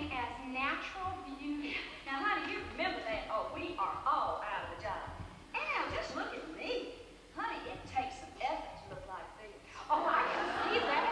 looking as natural beauty. Now, honey, you remember that? Oh, we are all out of a job. And just look at me. Honey, it takes some effort to look like this. Oh, I can see that.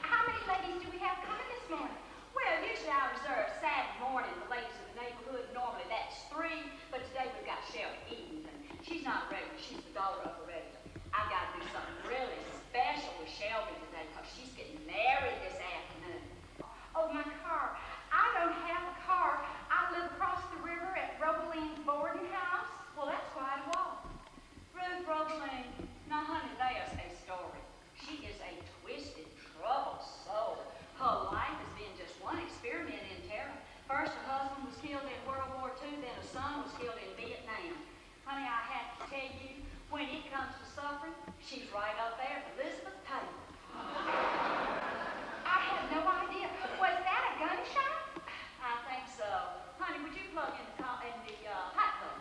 How many ladies do we have coming this morning? Well, usually I reserve Saturday morning for ladies in the neighborhood. Normally that's 3, but today we've got Shelby Eaton, and she's not ready. She's the daughter of a regular. I've got to do something really special with Shelby today because she's getting married this afternoon. Oh, my car. I don't have a car. I live across the river at Robeline's boarding house. Well, that's quite a walk. Ruth Robeline. Now, honey, there's a story. She is a twisted, troubled soul. Her life has been just one experiment in terror. First, her husband was killed in World War II, then her son was killed in Vietnam. Honey, I have to tell you, when it comes to suffering, she's right up there with Elizabeth Taylor. I had no idea. Was that a gunshot? I think so. Honey, would you plug in the hot plug?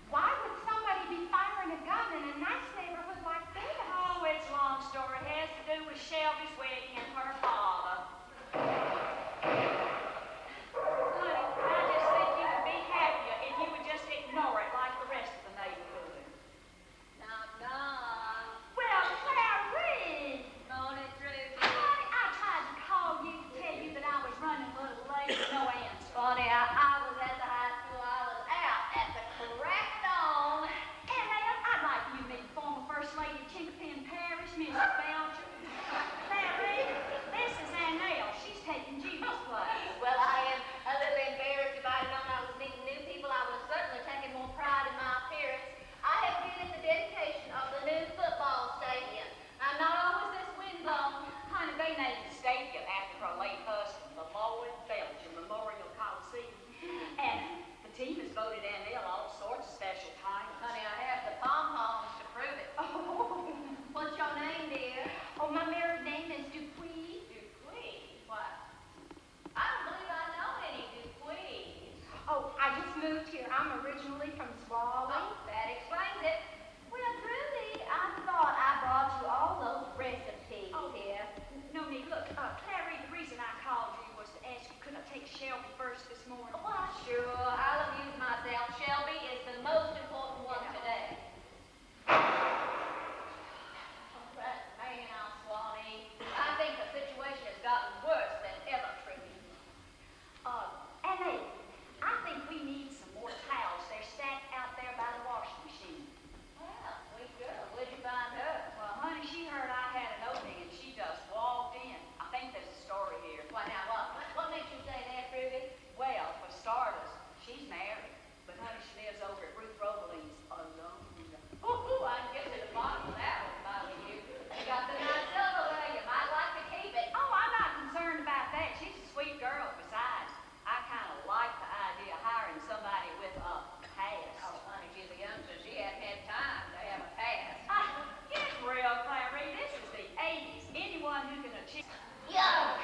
Why would somebody be firing a gun in a nice neighborhood like this? Oh, it's a long story. It has to do with Shelby's wedding and her father. Honey, I just think you would be happier if you would just ignore it like the rest of the neighborhood. No. Well, Clarice! Morning, Ruby. Honey, I tried to call you to tell you that I was running a little late. No answer. Funny, I was at the high school. I was out at the crack of dawn. And I'd like you to meet the former First Lady of Chinkapin Parish, Miss Belcher. Clarice, this is Annelle. She's taking Judy's place. Well, I am a little embarrassed. If I'd known I was meeting new people, I would have certainly taken more pride in my appearance. I have been at the dedication of the new football stadium. I'm not always this windblown. Honey, they named the stadium after her late husband, the Lloyd Belcher Memorial Coliseum. And the team has voted Annelle all sorts of special titles. Honey, I have the pom-poms to prove it. Oh, What's your name, dear? oh, my married name is Dupuis. Dupuis. What? I don't believe I know any Dupuis. Oh, I just moved here. I'm originally from Swallowing. Oh, that explains it. Well, Ruby, I thought I brought you all those recipes here. No need. Look, Clary, the reason I called you was to ask you, could I take Shelby first this morning? Why, sure. I'll amuse myself. Shelby is the most important one today. That man, Swanee. I think the situation has gotten worse than ever, Trudy. Annie, I think we need some more towels. They're stacked out there by the washing machine. Well, sweet girl, where'd you find her? Well, honey, she heard I had an opening and she just walked in. I think there's a story here. Why, now, what makes you say that, Ruby? Well, for starters, she's married. But honey, she lives over at Ruth Robeline's alone. Ooh, I can get to the bottom of that one, if I were you. You got the nice silverware, you might like to keep it. Oh, I'm not concerned about that. She's a sweet girl. Besides, I kind of like the idea of hiring somebody with a past. Oh, honey, she's a youngster. She hadn't had time to have a past. Get real, Clary. This is the 80s. Anyone who can achieve... Yuck!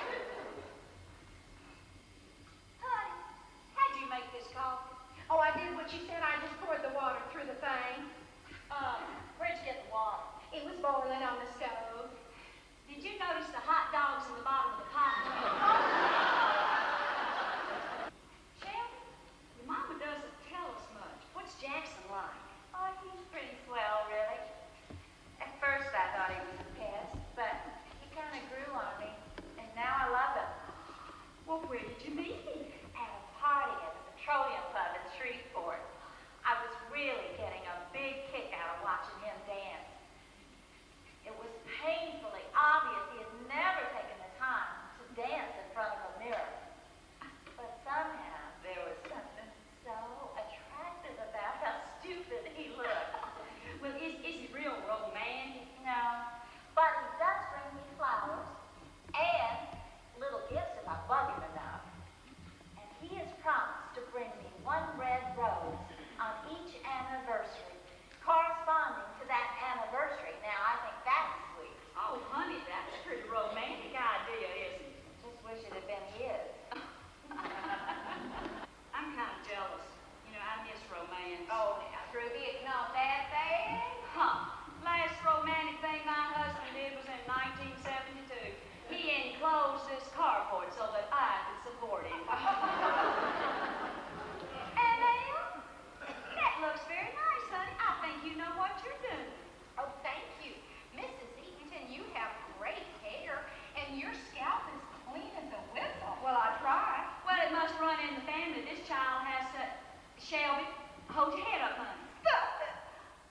Shelby, hold your head up, honey. Stop it.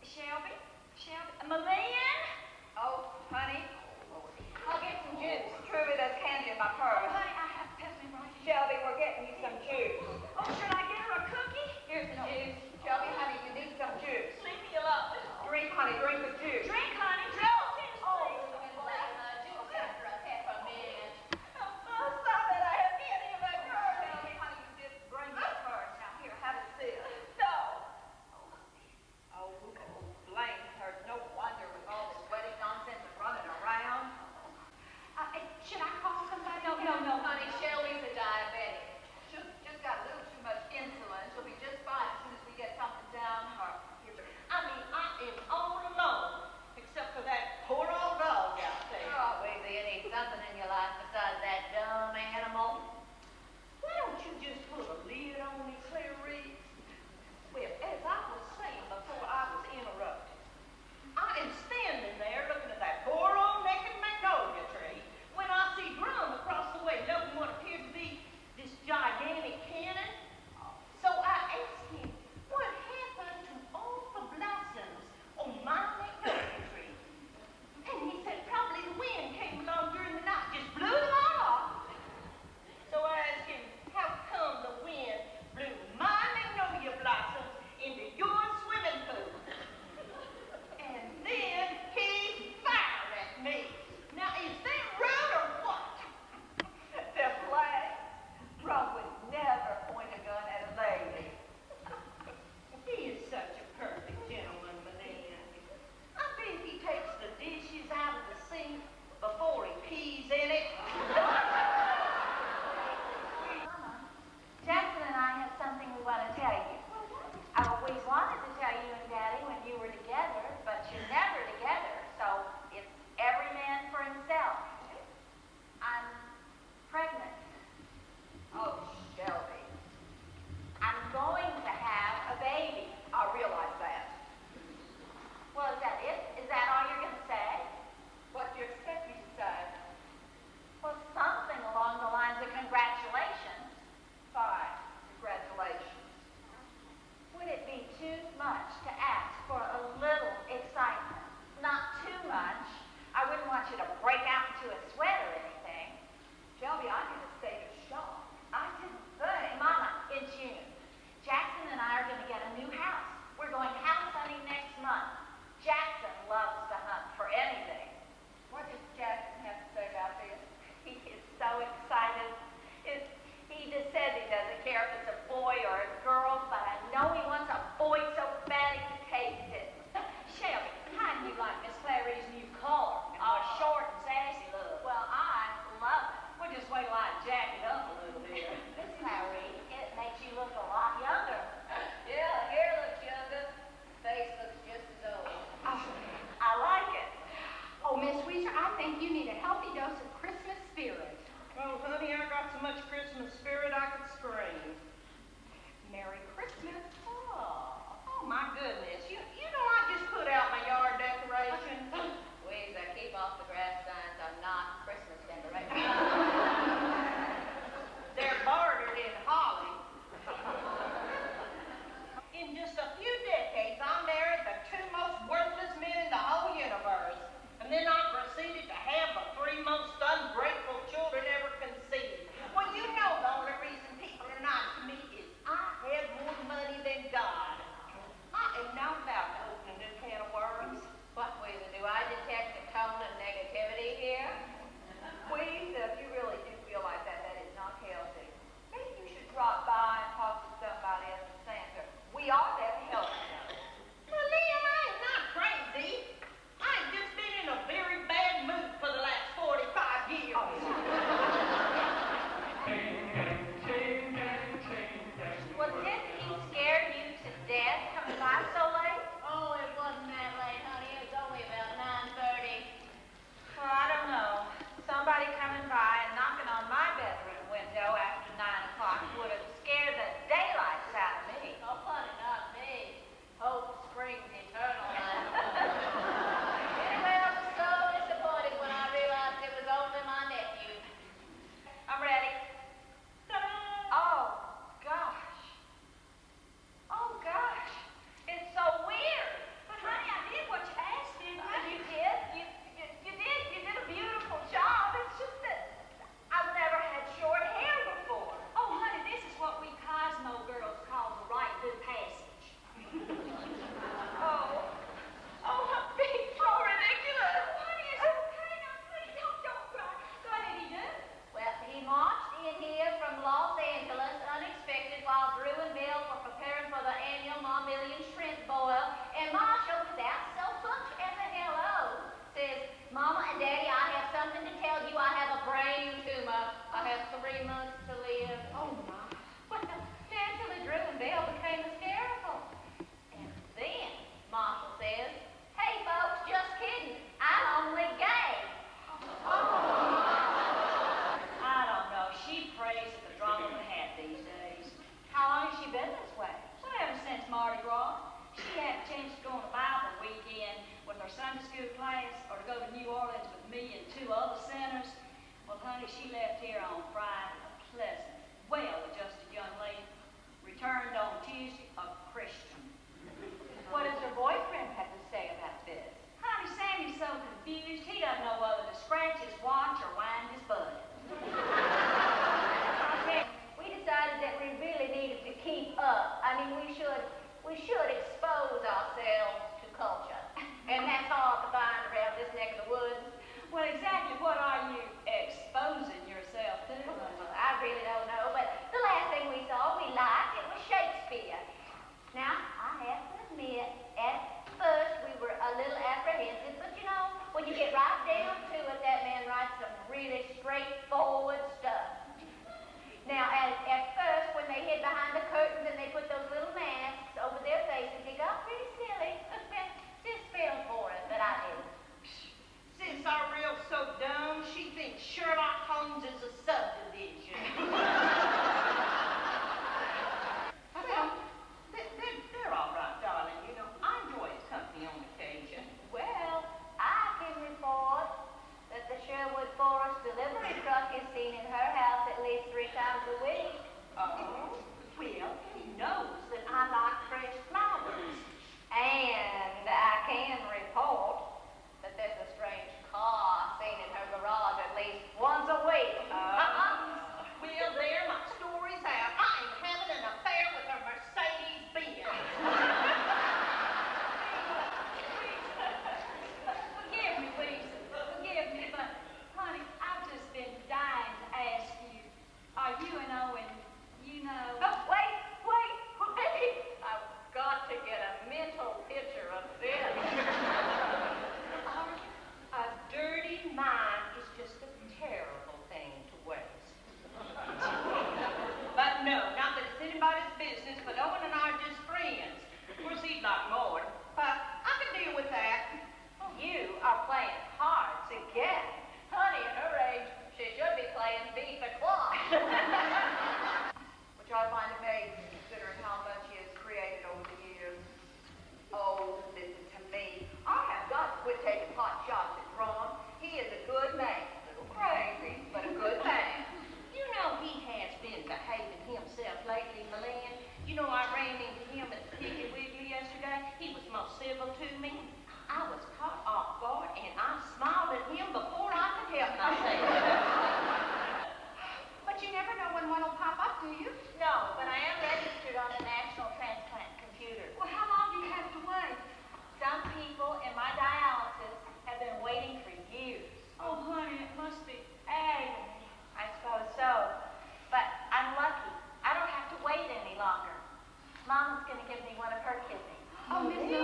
Shelby, Malin. Oh, honey. I'll get some juice. Truly, there's candy in my purse. Honey, I have to pass me right here. Shelby, we're getting you some juice. Oh, should I get her a cookie? Here's the juice. Shelby, honey, you need some juice. Leave me alone. Drink, honey, drink the juice. Drink, honey. Drink. Oh, juice after a peppermint. Oh, stop it. I have candy in my purse. Shelby, honey, you just bring your purse. Now, here, have a sip. No. months to live. Oh, my. Well, naturally, Drew and Bill became hysterical. And then Marshall says, "Hey, folks, just kidding. I'm only gay." I don't know. She prays at the drop of a hat these days. How long has she been this way? Well, ever since Mardi Gras, she had a chance to go on a Bible weekend with her Sunday school class or to go to New Orleans with me and 2 other sinners. Well, honey, she left here on Friday, a pleasant, well-adjusted young lady. Returned on Tuesday, a Christian. What does her boyfriend have to say about this? Honey, Sammy's so confused, he doesn't know whether to scratch his watch or wind his butt. We decided that we really needed to keep up. I mean, we should expose ourselves to culture. And that's hard to find around this neck of the woods. Well, exactly what are you exposing yourself to? Well, I really don't know, but the last thing we saw we liked, it was Shakespeare. Now, I have to admit, at first we were a little apprehensive, but you know, when you get right down to it, that man writes some really straightforward stuff. Now, at first, when they hid behind the curtains and they put those little masks over their faces, it got pretty silly. Sis fell for it, but I didn't. Since our real so dumb, she thinks Sherlock Holmes is a subdivision. Well, they're all right, darling. You know, I enjoy his company on occasion. Well, I can report that the Sherwood Forest delivery truck is seen in her house at least 3 times a week. Oh, well, he knows that I like fresh flowers. And I can report that there's a strange car seen in her garage at least once a week. Well, there, my story's out. I am having an affair with a Mercedes-Benz. Forgive me, Weezer. Forgive me, but, honey, I've just been dying to ask you, are you and Owen, you know... Oh, wait. I've got to get a mental picture of this. A dirty mind is just a terrible thing to waste. But no, not that it's anybody's business, but Owen and I are just friends. Of course, he'd like more, but I can deal with that. You are playing cards again. Honey, at her age, she should be playing beef and clock. Which I find amazing, considering how much he has created over the years. Oh, listen to me. I have got to quit taking pot shots at Ron. He is a good man. A little crazy, but a good man. You know he has been behaving himself lately, Milan. You know I ran into him at the Piggly Wiggly yesterday. He was most civil to me. I was caught off guard, and I smiled at him before I could help myself. But you never know when one will pop up, do you? No, but I am registered on the National Transplant Computer. Well, how long do you have to wait? Some people in my dialysis have been waiting for years. Oh, honey, it must be agony. I suppose so. But I'm lucky. I don't have to wait any longer. Mama's going to give me one of her kidneys. Oh, Miss When?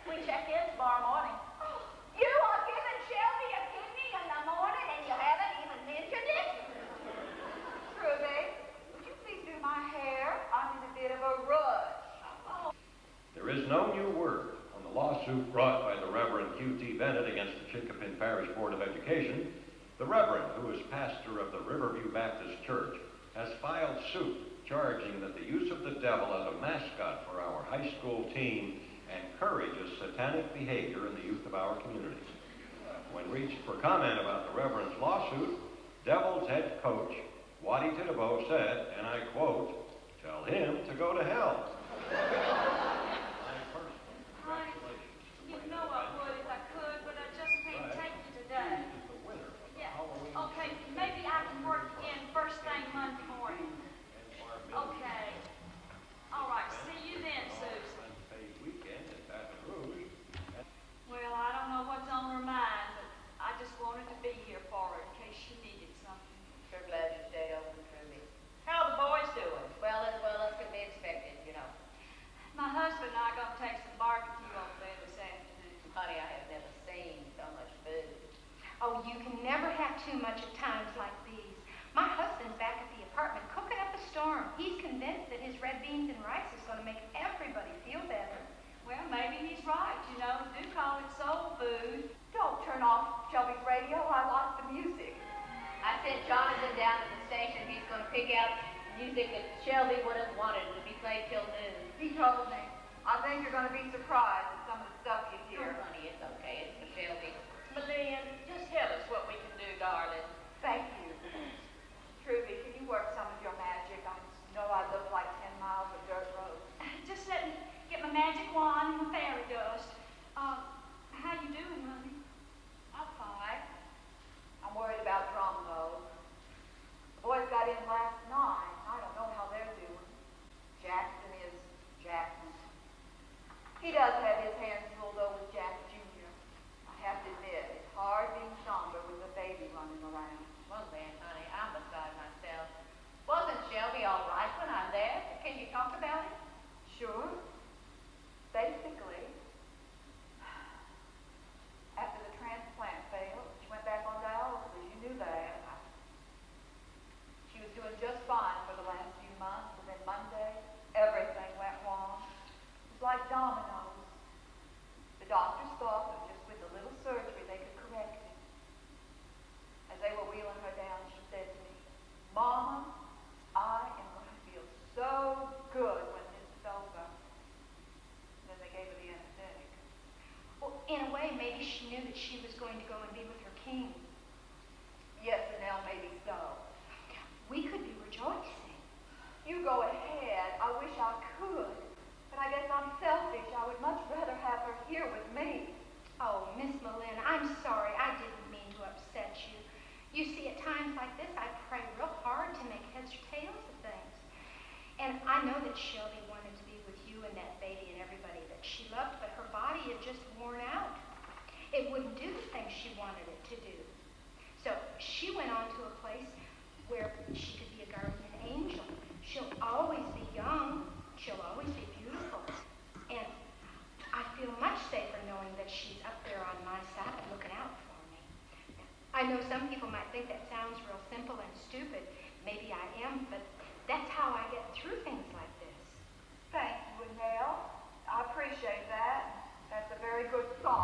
We check in tomorrow morning. Oh, you are giving Shelby a kidney in the morning and you haven't even mentioned it? Ruby, would you please do my hair? I'm in a bit of a rush. There is no new word on the lawsuit brought by the Reverend Q.T. Bennett against the Chinkapin Parish Board of Education. The Reverend, who is pastor of the Riverview Baptist Church, has filed suit charging that the use of the devil as a mascot for our high school team encourages satanic behavior in the youth of our community. When reached for comment about the Reverend's lawsuit, Devils head coach Waddy Titabo said, and I quote, "Tell him to go to hell." Honey, you know I would if I could, but I just can't take you today. Yeah, okay, maybe I can work in first thing Monday morning. Okay. All right, see you then, Susan. Well, I don't know what's on her mind, but I just wanted to be here for her in case she needed something. Sure glad you stayed open, Ruby. How are the boys doing? Well as could be expected, you know. My husband sent Jonathan down to the station. He's going to pick out music that Shelby would have wanted to be played till noon. He told me. I think you're going to be surprised at some of the stuff you hear. Oh, honey, it's okay. It's for Shelby. Lillian, just tell us what we can do, darling. Thank you. Trudy, can you work some of your magic? I know I look like 10 miles of dirt road. Just let me get my magic wand and my fairy dust. How you doing, honey? I'm fine. I'm worried about drum, though. The boys got in last night. I don't know how they're doing. Jackson is Jackson. He does have his hands full, though, with Jack Jr. I have to admit, it's hard being somber with a baby running around. Well, then, honey, I'm beside myself. Wasn't Shelby all right when I'm there? Can you talk about it? Sure. Basically, after the transplant failed, she went back on dialysis. You knew that. She was doing just fine for the last few months, and then Monday, everything went wrong. It was like dominoes. The doctors thought that just with a little surgery they could correct it. As they were wheeling her down, she said to me, "Mama, I am going to feel so good when this is over." Then they gave her the anesthetic. Well, in a way, maybe she knew that she was going to go and be with her king. Yes, Annelle, maybe so. We could be rejoicing. You go ahead. I wish I could. But I guess I'm selfish. I would much rather have her here with me. Oh, Miss Malin, I'm sorry. I didn't mean to upset you. You see, at times like this, I pray real hard to make heads or tails of things. And I know that Shelby wanted to be with you and that baby and everybody that she loved, but her body had just worn out. It wouldn't do the things she wanted it to do. So she went on to a place where she could be a guardian angel. She'll always be young. She'll always be beautiful. And I feel much safer knowing that she's up there on my side looking out for me. I know some people might think that sounds real simple and stupid. Maybe I am, but that's how I get through things like this. Thank you, Annelle. I appreciate that. That's a very good thought.